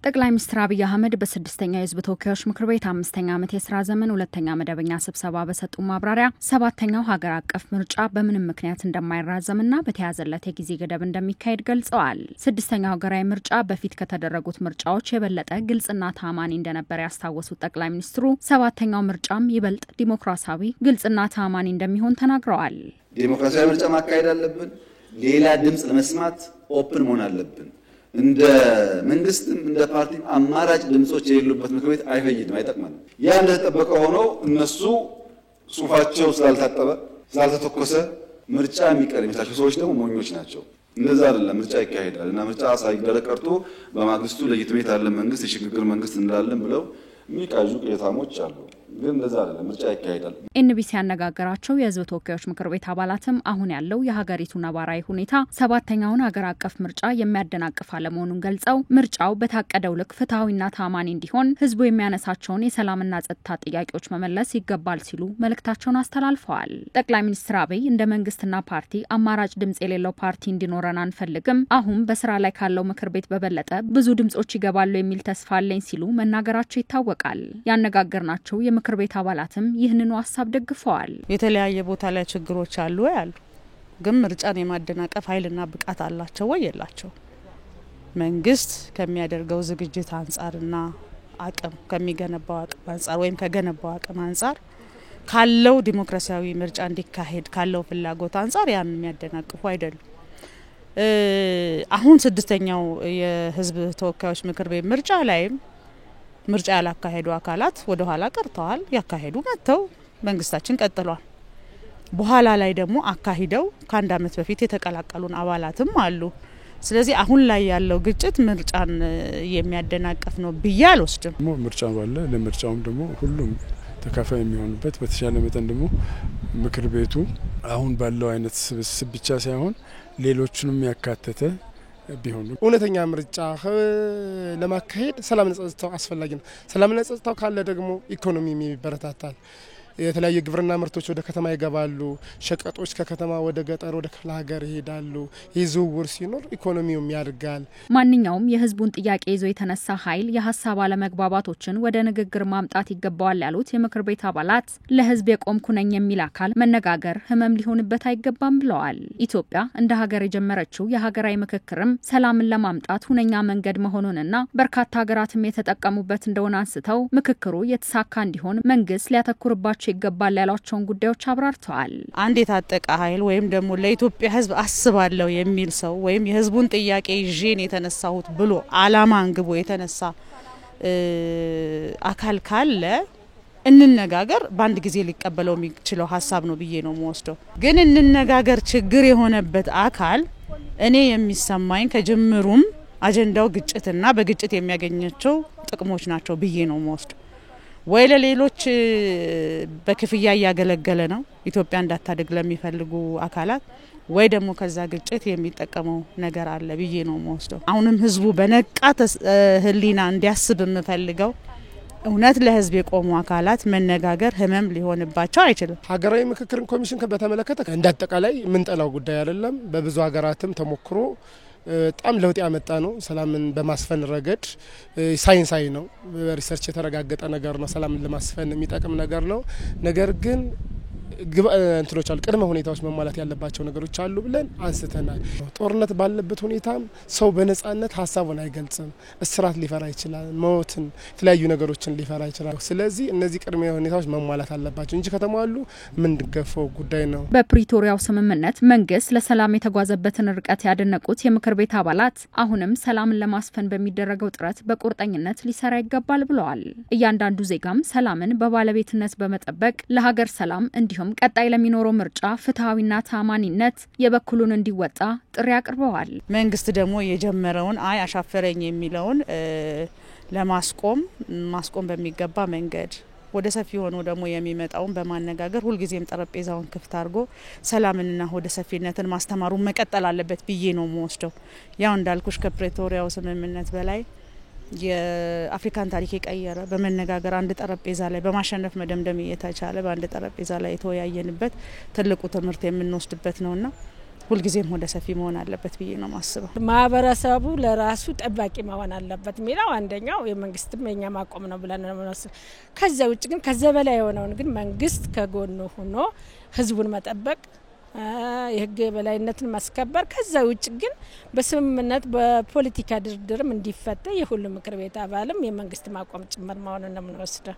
ጠቅላይ ሚኒስትር አብይ አህመድ በስድስተኛው የህዝብ ተወካዮች ምክር ቤት 5ኛ ዓመት የሥራ ዘመን ሁለተኛ መደበኛ ስብሰባ በሰጡ ማብራሪያ 7ኛው ሀገር አቀፍ ምርጫ በምንም ምክንያት እንደማይራዘምና በተያዘለት የጊዜ ገደብ እንደሚካሄድ ገልጸዋል። ስድስተኛው ሀገራዊ ምርጫ በፊት ከተደረጉት ምርጫዎች የበለጠ ግልጽና ታማኒ እንደነበር ያስታወሱት ጠቅላይ ሚኒስትሩ 7ኛው ምርጫም ይበልጥ ዲሞክራሲያዊ፣ ግልጽና ታማኒ እንደሚሆን ተናግረዋል። ዲሞክራሲያዊ ምርጫ ማካሄድ አለብን። ሌላ ድምጽ ለመስማት ኦፕን መሆን አለብን። እንደ መንግስትም እንደ ፓርቲም አማራጭ ድምጾች የሌሉበት ምክር ቤት አይፈይድም፣ አይጠቅምም። ያ እንደተጠበቀ ሆኖ እነሱ ሱፋቸው ስላልታጠበ ስላልተተኮሰ ምርጫ የሚቀር የሚታቸው ሰዎች ደግሞ ሞኞች ናቸው። እንደዛ አይደለም፣ ምርጫ ይካሄዳል እና ምርጫ ሳይደረግ ቀርቶ በማግስቱ ለጅትሜት ያለ መንግስት የሽግግር መንግስት እንላለን ብለው የሚቃዡ ቅየታሞች አሉ። ግን እንደዛ አይደለም፣ ምርጫ ይካሄዳል። ኤንቢሲ ያነጋገራቸው የህዝብ ተወካዮች ምክር ቤት አባላትም አሁን ያለው የሀገሪቱ ነባራዊ ሁኔታ 7ኛውን ሀገር አቀፍ ምርጫ የሚያደናቅፍ አለመሆኑን ገልጸው ምርጫው በታቀደው ልክ ፍትሐዊና ታማኒ እንዲሆን ህዝቡ የሚያነሳቸውን የሰላምና ጸጥታ ጥያቄዎች መመለስ ይገባል ሲሉ መልእክታቸውን አስተላልፈዋል። ጠቅላይ ሚኒስትር አብይ እንደ መንግስትና ፓርቲ አማራጭ ድምጽ የሌለው ፓርቲ እንዲኖረን አንፈልግም፣ አሁን በስራ ላይ ካለው ምክር ቤት በበለጠ ብዙ ድምጾች ይገባሉ የሚል ተስፋ አለኝ ሲሉ መናገራቸው ይታወቃል። ያነጋገርናቸው ምክር ቤት አባላትም ይህንኑ ሐሳብ ደግፈዋል። የተለያየ ቦታ ላይ ችግሮች አሉ ያሉ፣ ግን ምርጫን የማደናቀፍ ኃይልና ብቃት አላቸው ወይ የላቸው? መንግስት ከሚያደርገው ዝግጅት አንጻርና አቅም ከሚገነባው አቅም አንጻር ወይም ከገነባው አቅም አንጻር ካለው ዲሞክራሲያዊ ምርጫ እንዲካሄድ ካለው ፍላጎት አንጻር ያን የሚያደናቅፉ አይደሉም። አሁን ስድስተኛው የህዝብ ተወካዮች ምክር ቤት ምርጫ ላይም ምርጫ ያላካሄዱ አካላት ወደ ኋላ ቀርተዋል። ያካሄዱ መተው መንግስታችን ቀጥሏል። በኋላ ላይ ደግሞ አካሂደው ከአንድ አመት በፊት የተቀላቀሉን አባላትም አሉ። ስለዚህ አሁን ላይ ያለው ግጭት ምርጫን የሚያደናቀፍ ነው ብዬ አልወስድም። ምርጫው ባለ ለምርጫውም ደግሞ ሁሉም ተካፋይ የሚሆኑበት በተሻለ መጠን ደግሞ ምክር ቤቱ አሁን ባለው አይነት ስብስብ ብቻ ሳይሆን ሌሎችንም ያካተተ ቢሆን እውነተኛ ምርጫ ለማካሄድ ሰላምና ጸጥታው አስፈላጊ ነው። ሰላምና ጸጥታው ካለ ደግሞ ኢኮኖሚ ይበረታታል። የተለያየ ግብርና ምርቶች ወደ ከተማ ይገባሉ። ሸቀጦች ከከተማ ወደ ገጠር ወደ ክፍለ ሀገር ይሄዳሉ። የዝውውር ሲኖር ኢኮኖሚውም ያድጋል። ማንኛውም የህዝቡን ጥያቄ ይዞ የተነሳ ኃይል የሀሳብ አለመግባባቶችን ወደ ንግግር ማምጣት ይገባዋል ያሉት የምክር ቤት አባላት ለህዝብ የቆምኩ ነኝ የሚል አካል መነጋገር ህመም ሊሆንበት አይገባም ብለዋል። ኢትዮጵያ እንደ ሀገር የጀመረችው የሀገራዊ ምክክርም ሰላምን ለማምጣት ሁነኛ መንገድ መሆኑንና በርካታ ሀገራትም የተጠቀሙበት እንደሆነ አንስተው ምክክሩ የተሳካ እንዲሆን መንግስት ሊያተኩርባቸው ይገባል ያሏቸውን ጉዳዮች አብራርተዋል። አንድ የታጠቀ ኃይል ወይም ደግሞ ለኢትዮጵያ ህዝብ አስባለሁ የሚል ሰው ወይም የህዝቡን ጥያቄ ይዤን የተነሳሁት ብሎ አላማ አንግቦ የተነሳ አካል ካለ እንነጋገር በአንድ ጊዜ ሊቀበለው የሚችለው ሀሳብ ነው ብዬ ነው የምወስደው። ግን እንነጋገር ችግር የሆነበት አካል እኔ የሚሰማኝ ከጅምሩም አጀንዳው ግጭትና በግጭት የሚያገኛቸው ጥቅሞች ናቸው ብዬ ነው የምወስደው። ወይ ለሌሎች በክፍያ እያገለገለ ነው ኢትዮጵያ እንዳታድግ ለሚፈልጉ አካላት፣ ወይ ደግሞ ከዛ ግጭት የሚጠቀመው ነገር አለ ብዬ ነው የምወስደው። አሁንም ህዝቡ በነቃ ህሊና እንዲያስብ የምፈልገው እውነት ለህዝብ የቆሙ አካላት መነጋገር ህመም ሊሆንባቸው አይችልም። ሀገራዊ ምክክር ኮሚሽን በተመለከተ እንዳጠቃላይ ምንጠላው ጉዳይ አይደለም። በብዙ ሀገራትም ተሞክሮ በጣም ለውጥ ያመጣ ነው። ሰላምን በማስፈን ረገድ ሳይንሳዊ ነው፣ በሪሰርች የተረጋገጠ ነገር ነው። ሰላምን ለማስፈን የሚጠቅም ነገር ነው። ነገር ግን እንትኖች አሉ፣ ቅድመ ሁኔታዎች መሟላት ያለባቸው ነገሮች አሉ ብለን አንስተናል። ጦርነት ባለበት ሁኔታም ሰው በነጻነት ሀሳቡን አይገልጽም። እስራት ሊፈራ ይችላል፣ ሞትን፣ የተለያዩ ነገሮችን ሊፈራ ይችላል። ስለዚህ እነዚህ ቅድመ ሁኔታዎች መሟላት አለባቸው እንጂ ከተሟሉ የምንገፈው ጉዳይ ነው። በፕሪቶሪያው ስምምነት መንግስት ለሰላም የተጓዘበትን ርቀት ያደነቁት የምክር ቤት አባላት አሁንም ሰላምን ለማስፈን በሚደረገው ጥረት በቁርጠኝነት ሊሰራ ይገባል ብለዋል። እያንዳንዱ ዜጋም ሰላምን በባለቤትነት በመጠበቅ ለሀገር ሰላም እንዲሁም ቀጣይ ለሚኖረው ምርጫ ፍትሐዊና ታማኒነት የበኩሉን እንዲወጣ ጥሪ አቅርበዋል። መንግስት ደግሞ የጀመረውን አሻፈረኝ የሚለውን ለማስቆም በሚገባ መንገድ ወደ ሰፊ ሆኖ ደግሞ የሚመጣውን በማነጋገር ሁልጊዜም ጠረጴዛውን ክፍት አድርጎ ሰላምንና ወደ ሰፊነትን ማስተማሩን መቀጠል አለበት ብዬ ነው የምወስደው። ያው እንዳልኩሽ ከፕሪቶሪያው ስምምነት በላይ የአፍሪካን ታሪክ የቀየረ በመነጋገር አንድ ጠረጴዛ ላይ በማሸነፍ መደምደም እየተቻለ በአንድ ጠረጴዛ ላይ የተወያየንበት ትልቁ ትምህርት የምንወስድበት ነውና ሁልጊዜም ወደ ሰፊ መሆን አለበት ብዬ ነው ማስበው። ማህበረሰቡ ለራሱ ጠባቂ መሆን አለበት ሚላው አንደኛው የመንግስትም የኛ ማቆም ነው ብለን ነው ማለት። ከዛ ውጭ ግን ከዛ በላይ የሆነውን ግን መንግስት ከጎኑ ሆኖ ህዝቡን መጠበቅ የህግ በላይነትን ማስከበር ከዛ ውጭ ግን በስምምነት በፖለቲካ ድርድርም እንዲፈታ የሁሉ ምክር ቤት አባልም የመንግስት ማቆም ጭምር መሆኑን ነው የምንወስደው።